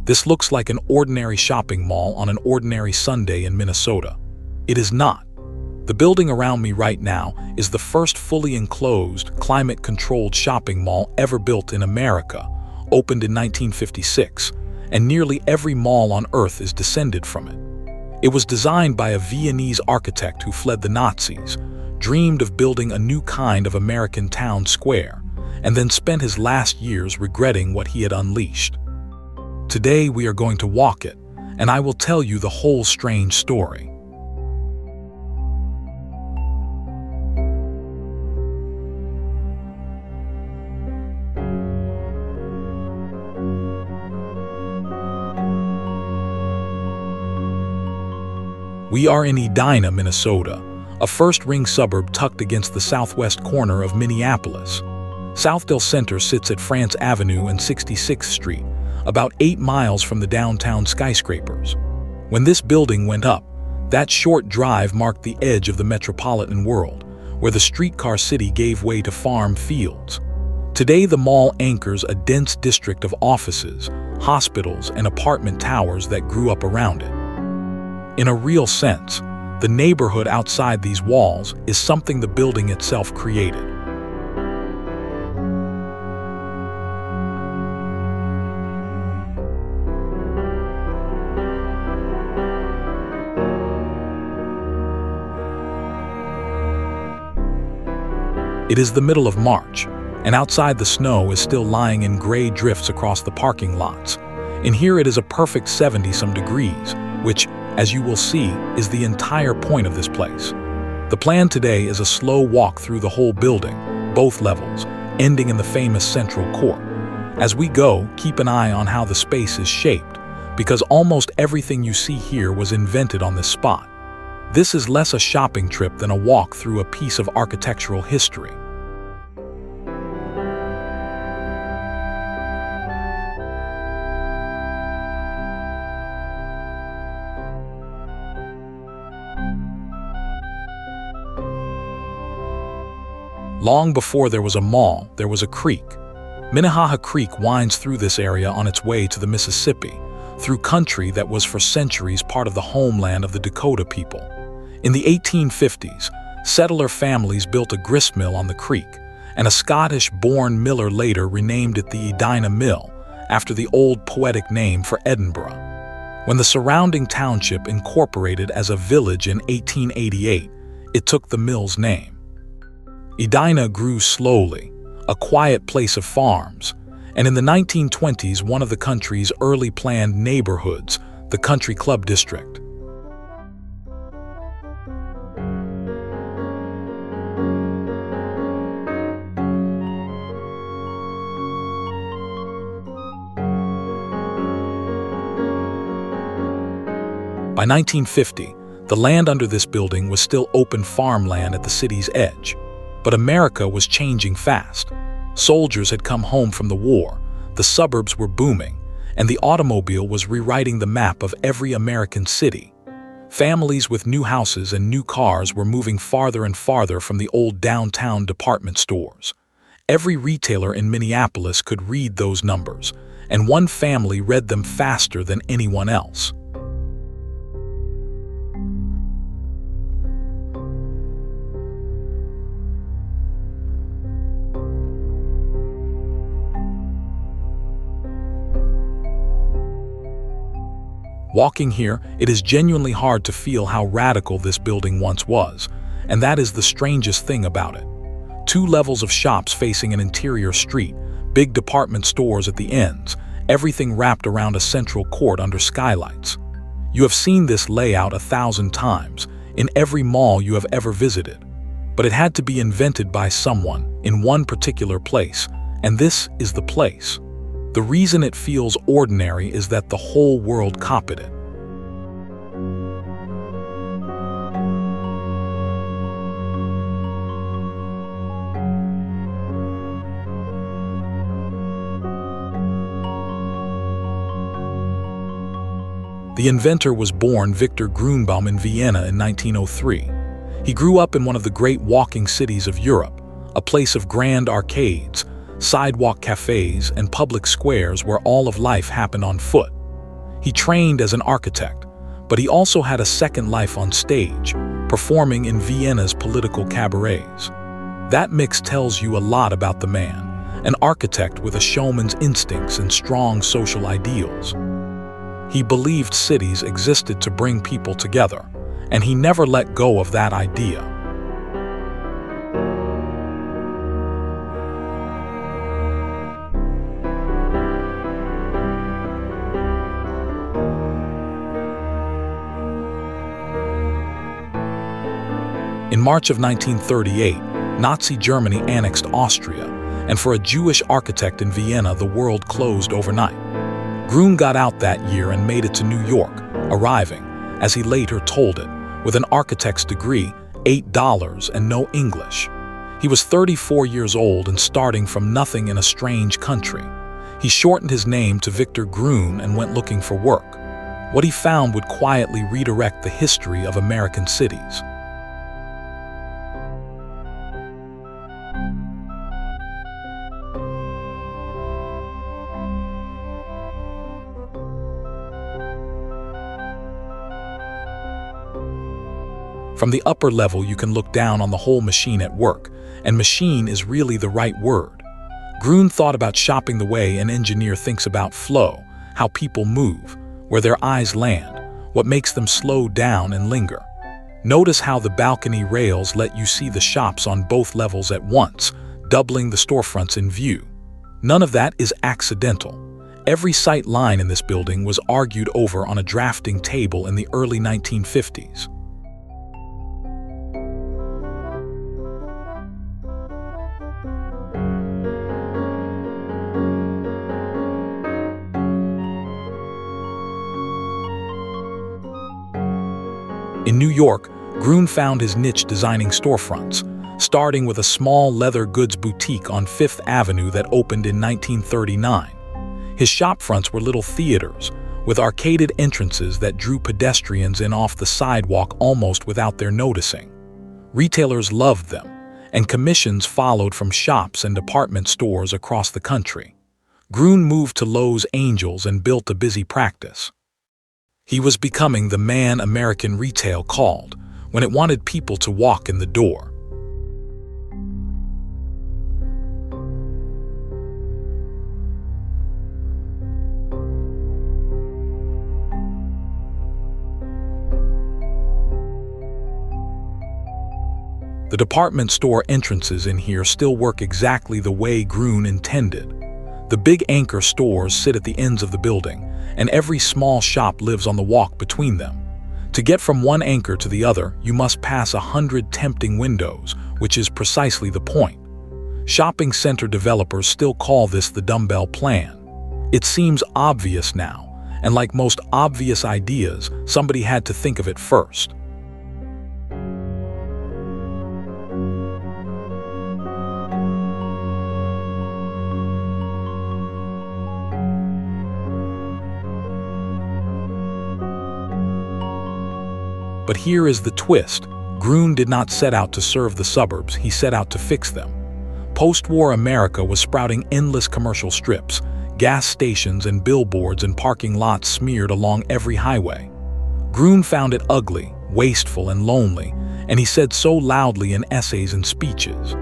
This looks like an ordinary shopping mall on an ordinary Sunday in Minnesota. It is not. The building around me right now is the first fully enclosed, climate-controlled shopping mall ever built in America, opened in 1956, and nearly every mall on Earth is descended from it. It was designed by a Viennese architect who fled the Nazis, dreamed of building a new kind of American town square, and then spent his last years regretting what he had unleashed. Today we are going to walk it, and I will tell you the whole strange story. We are in Edina, Minnesota, a first-ring suburb tucked against the southwest corner of Minneapolis. Southdale Center sits at France Avenue and 66th Street, about 8 miles from the downtown skyscrapers. When this building went up, that short drive marked the edge of the metropolitan world, where the streetcar city gave way to farm fields. Today, the mall anchors a dense district of offices, hospitals, and apartment towers that grew up around it. In a real sense, the neighborhood outside these walls is something the building itself created. It is the middle of March, and outside the snow is still lying in gray drifts across the parking lots. In here it is a perfect 70-some degrees, which, as you will see, is the entire point of this place. The plan today is a slow walk through the whole building, both levels, ending in the famous central court. As we go, keep an eye on how the space is shaped, because almost everything you see here was invented on this spot. This is less a shopping trip than a walk through a piece of architectural history. Long before there was a mall, there was a creek. Minnehaha Creek winds through this area on its way to the Mississippi, through country that was for centuries part of the homeland of the Dakota people. In the 1850s, settler families built a gristmill on the creek, and a Scottish-born miller later renamed it the Edina Mill, after the old poetic name for Edinburgh. When the surrounding township incorporated as a village in 1888, it took the mill's name. Edina grew slowly, a quiet place of farms, and in the 1920s one of the country's early planned neighborhoods, the Country Club District. By 1950, the land under this building was still open farmland at the city's edge. But America was changing fast. Soldiers had come home from the war, the suburbs were booming, and the automobile was rewriting the map of every American city. Families with new houses and new cars were moving farther and farther from the old downtown department stores. Every retailer in Minneapolis could read those numbers, and one family read them faster than anyone else. Walking here, it is genuinely hard to feel how radical this building once was, and that is the strangest thing about it. 2 levels of shops facing an interior street, big department stores at the ends, everything wrapped around a central court under skylights. You have seen this layout 1,000 times, in every mall you have ever visited. But it had to be invented by someone, in one particular place, and this is the place. The reason it feels ordinary is that the whole world copied it. The inventor was born Victor Gruen in Vienna in 1903. He grew up in one of the great walking cities of Europe, a place of grand arcades, sidewalk cafes, and public squares where all of life happened on foot. He trained as an architect, but he also had a second life on stage, performing in Vienna's political cabarets. That mix tells you a lot about the man, an architect with a showman's instincts and strong social ideals. He believed cities existed to bring people together, and he never let go of that idea. In March of 1938, Nazi Germany annexed Austria, and for a Jewish architect in Vienna, the world closed overnight. Gruen got out that year and made it to New York, arriving, as he later told it, with an architect's degree, $8, and no English. He was 34 years old and starting from nothing in a strange country. He shortened his name to Victor Gruen and went looking for work. What he found would quietly redirect the history of American cities. From the upper level, you can look down on the whole machine at work, and machine is really the right word. Gruen thought about shopping the way an engineer thinks about flow, how people move, where their eyes land, what makes them slow down and linger. Notice how the balcony rails let you see the shops on both levels at once, doubling the storefronts in view. None of that is accidental. Every sight line in this building was argued over on a drafting table in the early 1950s. In New York, Gruen found his niche designing storefronts, starting with a small leather goods boutique on Fifth Avenue that opened in 1939. His shopfronts were little theaters, with arcaded entrances that drew pedestrians in off the sidewalk almost without their noticing. Retailers loved them, and commissions followed from shops and department stores across the country. Gruen moved to Los Angeles and built a busy practice. He was becoming the man American retail called when it wanted people to walk in the door. The department store entrances in here still work exactly the way Gruen intended. The big anchor stores sit at the ends of the building, and every small shop lives on the walk between them. To get from one anchor to the other, you must pass 100 tempting windows, which is precisely the point. Shopping center developers still call this the dumbbell plan. It seems obvious now, and like most obvious ideas, somebody had to think of it first. But here is the twist. Gruen did not set out to serve the suburbs, he set out to fix them. Post-war America was sprouting endless commercial strips, gas stations and billboards and parking lots smeared along every highway. Gruen found it ugly, wasteful and lonely, and he said so loudly in essays and speeches.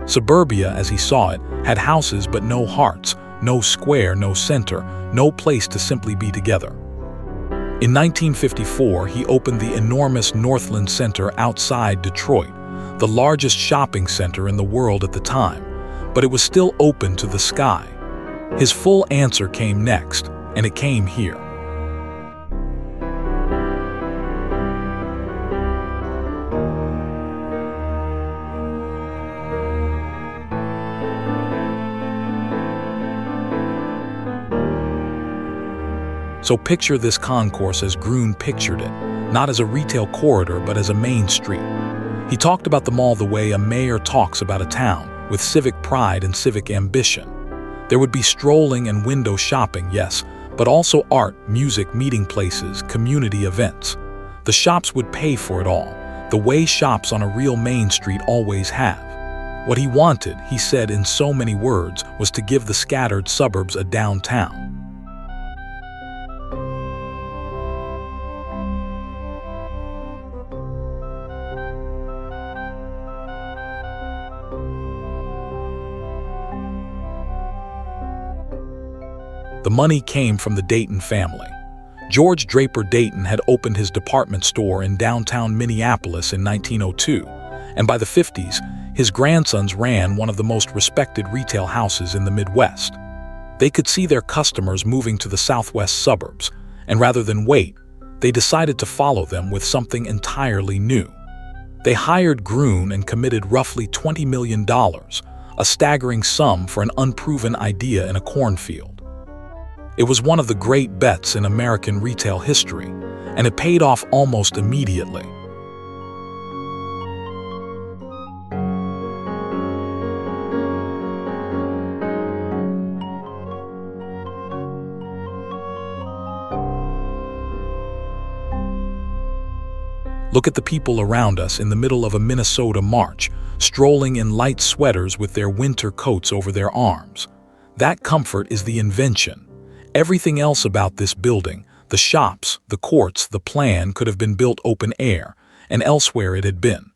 Suburbia, as he saw it, had houses but no hearts, no square, no center, no place to simply be together. In 1954, he opened the enormous Northland Center outside Detroit, the largest shopping center in the world at the time, but it was still open to the sky. His full answer came next, and it came here. So picture this concourse as Gruen pictured it, not as a retail corridor but as a main street. He talked about the mall the way a mayor talks about a town, with civic pride and civic ambition. There would be strolling and window shopping, yes, but also art, music, meeting places, community events. The shops would pay for it all, the way shops on a real main street always have. What he wanted, he said in so many words, was to give the scattered suburbs a downtown. The money came from the Dayton family. George Draper Dayton had opened his department store in downtown Minneapolis in 1902, and by the 50s, his grandsons ran one of the most respected retail houses in the Midwest. They could see their customers moving to the southwest suburbs, and rather than wait, they decided to follow them with something entirely new. They hired Gruen and committed roughly $20 million, a staggering sum for an unproven idea in a cornfield. It was one of the great bets in American retail history, and it paid off almost immediately. Look at the people around us in the middle of a Minnesota march, strolling in light sweaters with their winter coats over their arms. That comfort is the invention. Everything else about this building, the shops, the courts, the plan, could have been built open air, and elsewhere it had been.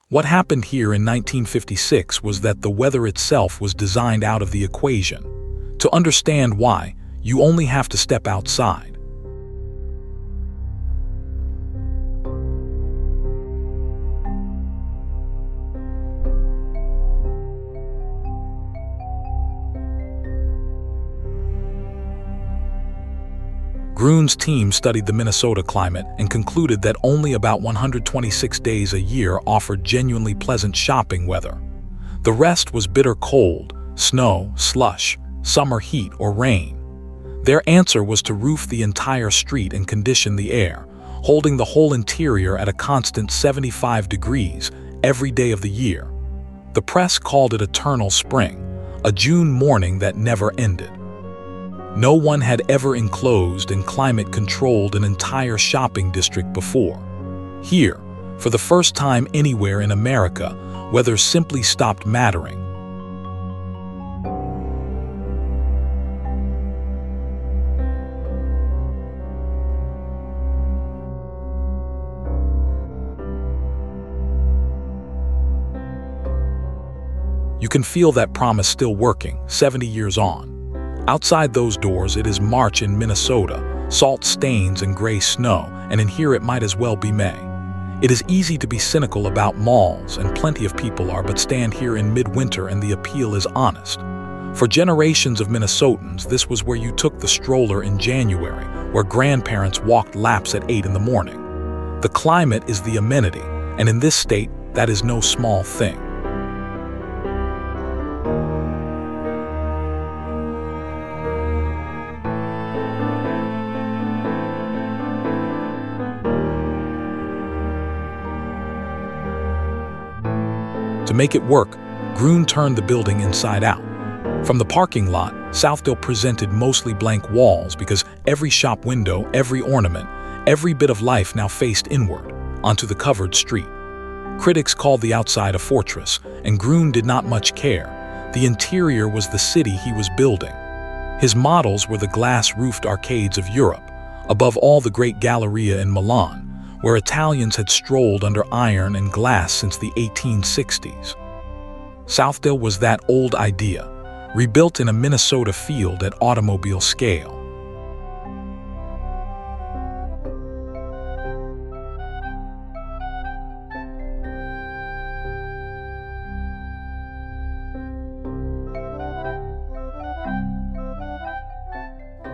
What happened here in 1956 was that the weather itself was designed out of the equation. To understand why, you only have to step outside. Gruen's team studied the Minnesota climate and concluded that only about 126 days a year offered genuinely pleasant shopping weather. The rest was bitter cold, snow, slush, summer heat, or rain. Their answer was to roof the entire street and condition the air, holding the whole interior at a constant 75 degrees every day of the year. The press called it eternal spring, a June morning that never ended. No one had ever enclosed and climate-controlled an entire shopping district before. Here, for the first time anywhere in America, weather simply stopped mattering. You can feel that promise still working, 70 years on. Outside those doors, it is March in Minnesota, salt stains and gray snow, and in here it might as well be May. It is easy to be cynical about malls, and plenty of people are, but stand here in midwinter and the appeal is honest. For generations of Minnesotans, this was where you took the stroller in January, where grandparents walked laps at 8 in the morning. The climate is the amenity, and in this state, that is no small thing. To make it work, Gruen turned the building inside out. From the parking lot, Southdale presented mostly blank walls because every shop window, every ornament, every bit of life now faced inward, onto the covered street. Critics called the outside a fortress, and Gruen did not much care. The interior was the city he was building. His models were the glass-roofed arcades of Europe, above all the great Galleria in Milan, where Italians had strolled under iron and glass since the 1860s. Southdale was that old idea, rebuilt in a Minnesota field at automobile scale.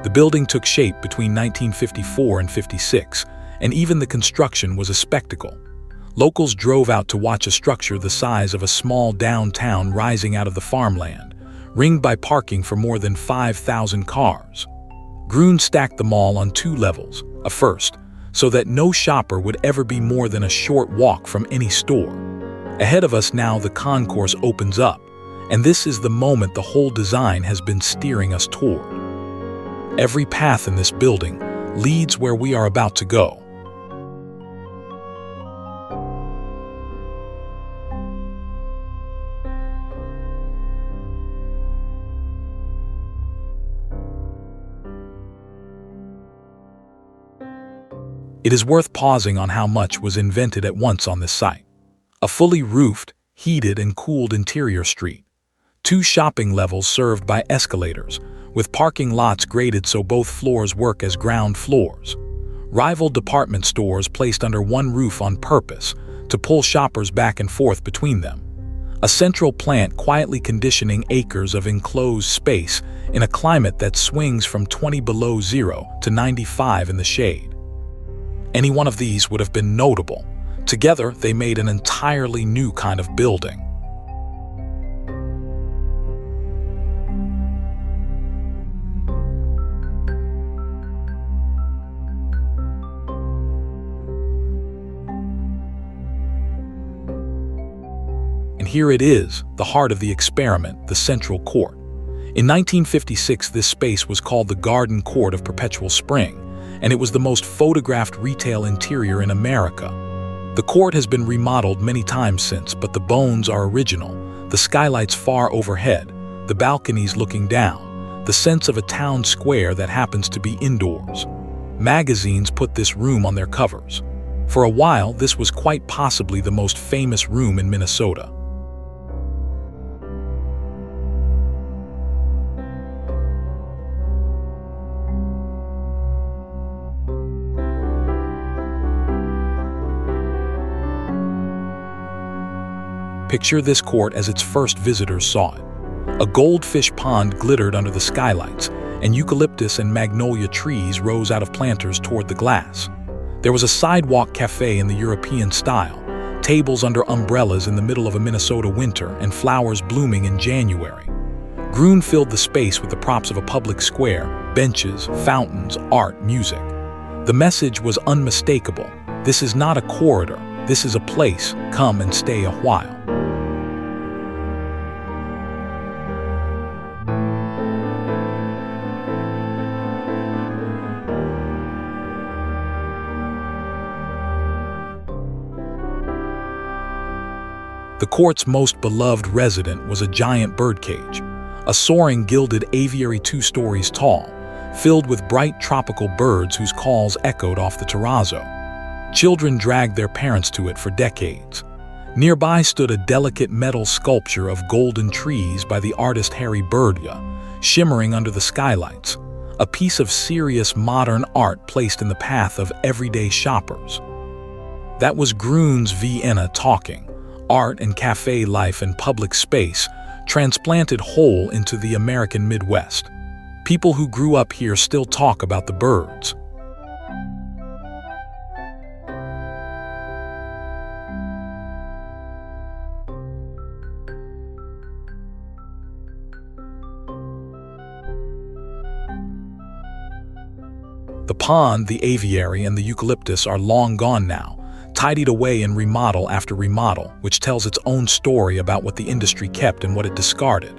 The building took shape between 1954 and 56, and even the construction was a spectacle. Locals drove out to watch a structure the size of a small downtown rising out of the farmland, ringed by parking for more than 5,000 cars. Gruen stacked the mall on 2 levels, a first, so that no shopper would ever be more than a short walk from any store. Ahead of us now the concourse opens up, and this is the moment the whole design has been steering us toward. Every path in this building leads where we are about to go. It is worth pausing on how much was invented at once on this site. A fully roofed, heated, and cooled interior street. 2 shopping levels served by escalators, with parking lots graded so both floors work as ground floors. Rival department stores placed under one roof on purpose to pull shoppers back and forth between them. A central plant quietly conditioning acres of enclosed space in a climate that swings from 20 below zero to 95 in the shade. Any one of these would have been notable. Together, they made an entirely new kind of building. And here it is, the heart of the experiment, the central court. In 1956, this space was called the Garden Court of Perpetual Spring, and it was the most photographed retail interior in America. The court has been remodeled many times since, but the bones are original. The skylights far overhead, the balconies looking down, the sense of a town square that happens to be indoors. Magazines put this room on their covers. For a while, this was quite possibly the most famous room in Minnesota. Picture this court as its first visitors saw it. A goldfish pond glittered under the skylights, and eucalyptus and magnolia trees rose out of planters toward the glass. There was a sidewalk cafe in the European style, tables under umbrellas in the middle of a Minnesota winter, and flowers blooming in January. Gruen filled the space with the props of a public square, benches, fountains, art, music. The message was unmistakable. This is not a corridor. This is a place. Come and stay a while. The court's most beloved resident was a giant birdcage, a soaring gilded aviary 2 stories tall, filled with bright tropical birds whose calls echoed off the terrazzo. Children dragged their parents to it for decades. Nearby stood a delicate metal sculpture of golden trees by the artist Harry Birdya, shimmering under the skylights, a piece of serious modern art placed in the path of everyday shoppers. That was Gruen's Vienna talking. Art and cafe life and public space transplanted whole into the American Midwest. People who grew up here still talk about the birds. The pond, the aviary, and the eucalyptus are long gone now, tidied away in remodel after remodel, which tells its own story about what the industry kept and what it discarded.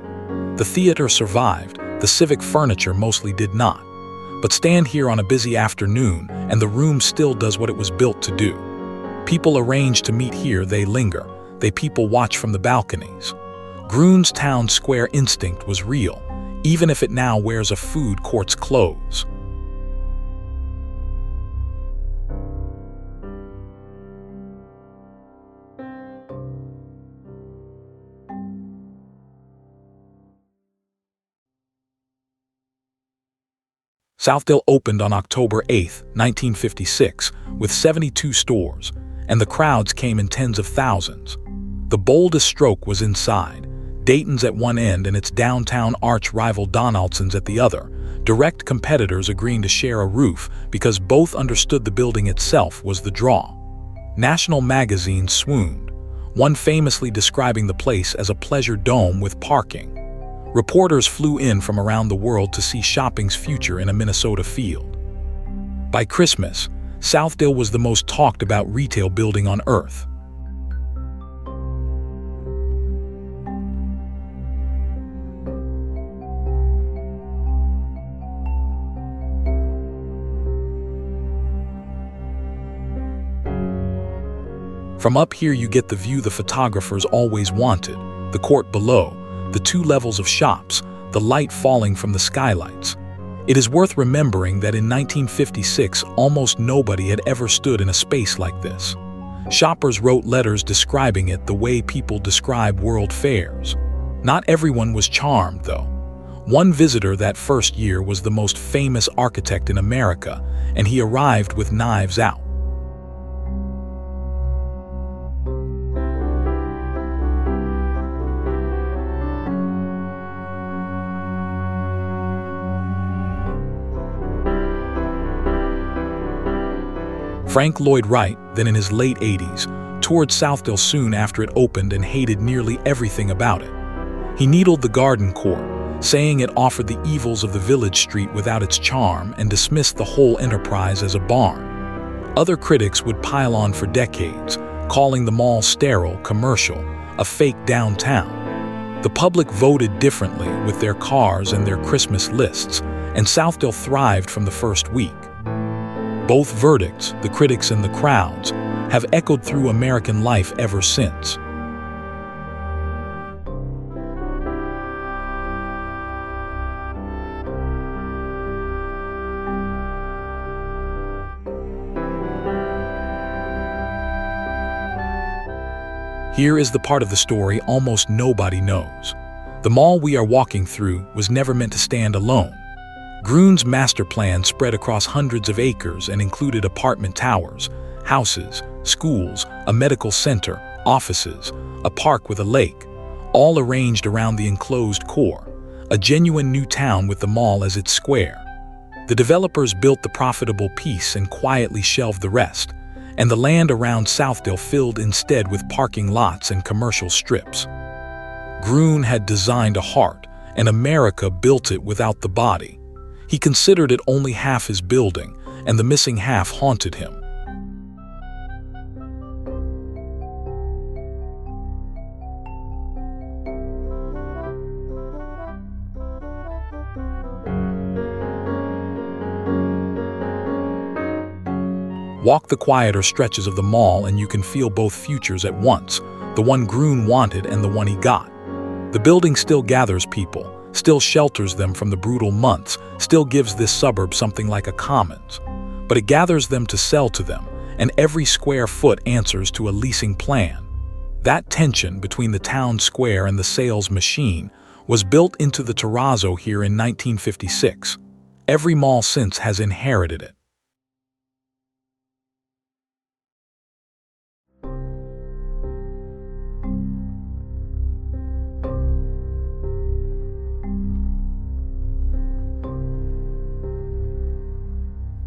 The theater survived, the civic furniture mostly did not. But stand here on a busy afternoon, and the room still does what it was built to do. People arrange to meet here, they linger, they people watch from the balconies. Gruen's town square instinct was real, even if it now wears a food court's clothes. Southdale opened on October 8, 1956, with 72 stores, and the crowds came in tens of thousands. The boldest stroke was inside, Dayton's at one end and its downtown arch rival Donaldson's at the other, direct competitors agreeing to share a roof because both understood the building itself was the draw. National magazines swooned, one famously describing the place as a pleasure dome with parking. Reporters flew in from around the world to see shopping's future in a Minnesota field. By Christmas, Southdale was the most talked about retail building on earth. From up here you get the view the photographers always wanted, the court below, the 2 levels of shops, the light falling from the skylights. It is worth remembering that in 1956, almost nobody had ever stood in a space like this. Shoppers wrote letters describing it the way people describe world fairs. Not everyone was charmed, though. One visitor that first year was the most famous architect in America, and he arrived with knives out. Frank Lloyd Wright, then in his late 80s, toured Southdale soon after it opened and hated nearly everything about it. He needled the garden court, saying it offered the evils of the village street without its charm, and dismissed the whole enterprise as a barn. Other critics would pile on for decades, calling the mall sterile, commercial, a fake downtown. The public voted differently with their cars and their Christmas lists, and Southdale thrived from the first week. Both verdicts, the critics and the crowds, have echoed through American life ever since. Here is the part of the story almost nobody knows. The mall we are walking through was never meant to stand alone. Gruen's master plan spread across hundreds of acres and included apartment towers, houses, schools, a medical center, offices, a park with a lake, all arranged around the enclosed core, a genuine new town with the mall as its square. The developers built the profitable piece and quietly shelved the rest, and the land around Southdale filled instead with parking lots and commercial strips. Gruen had designed a heart, and America built it without the body. He considered it only half his building, and the missing half haunted him. Walk the quieter stretches of the mall and you can feel both futures at once, the one Gruen wanted and the one he got. The building still gathers people, still shelters them from the brutal months, still gives this suburb something like a commons. But it gathers them to sell to them, and every square foot answers to a leasing plan. That tension between the town square and the sales machine was built into the terrazzo here in 1956. Every mall since has inherited it.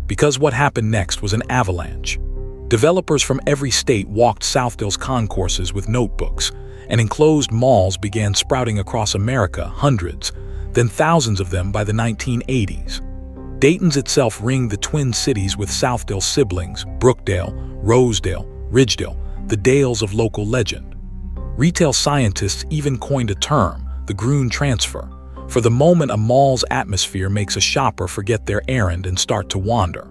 Because what happened next was an avalanche. Developers from every state walked Southdale's concourses with notebooks, and enclosed malls began sprouting across America, hundreds, then thousands of them by the 1980s. Dayton's itself ringed the Twin Cities with Southdale's siblings, Brookdale, Rosedale, Ridgedale, the Dales of local legend. Retail scientists even coined a term, the Gruen transfer, for the moment a mall's atmosphere makes a shopper forget their errand and start to wander.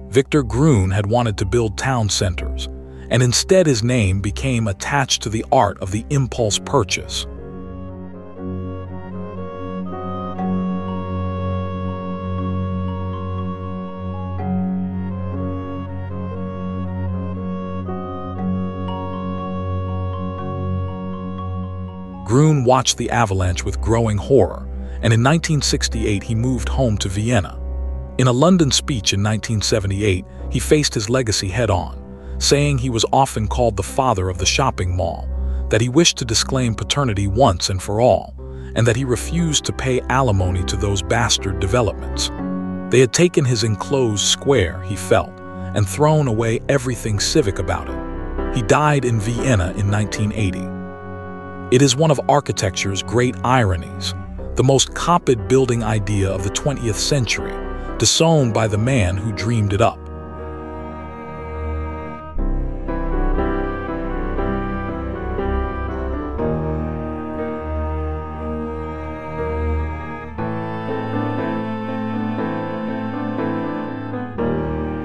Victor Gruen had wanted to build town centers, and instead his name became attached to the art of the impulse purchase. Gruen watched the avalanche with growing horror, and in 1968 he moved home to Vienna. In a London speech in 1978, he faced his legacy head-on, saying he was often called the father of the shopping mall, that he wished to disclaim paternity once and for all, and that he refused to pay alimony to those bastard developments. They had taken his enclosed square, he felt, and thrown away everything civic about it. He died in Vienna in 1980. It is one of architecture's great ironies, the most copied building idea of the 20th century, disowned by the man who dreamed it up.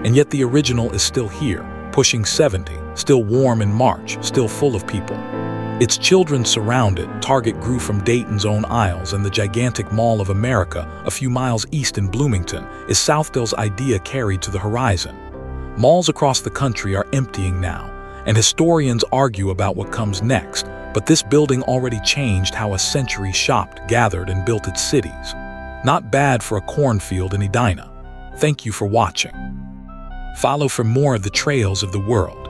And yet the original is still here, pushing 70, still warm in March, still full of people. Its children surround it. Target grew from Dayton's own aisles, and the gigantic Mall of America, a few miles east in Bloomington, is Southdale's idea carried to the horizon. Malls across the country are emptying now, and historians argue about what comes next, but this building already changed how a century shopped, gathered, and built its cities. Not bad for a cornfield in Edina. Thank you for watching. Follow for more of the trails of the world.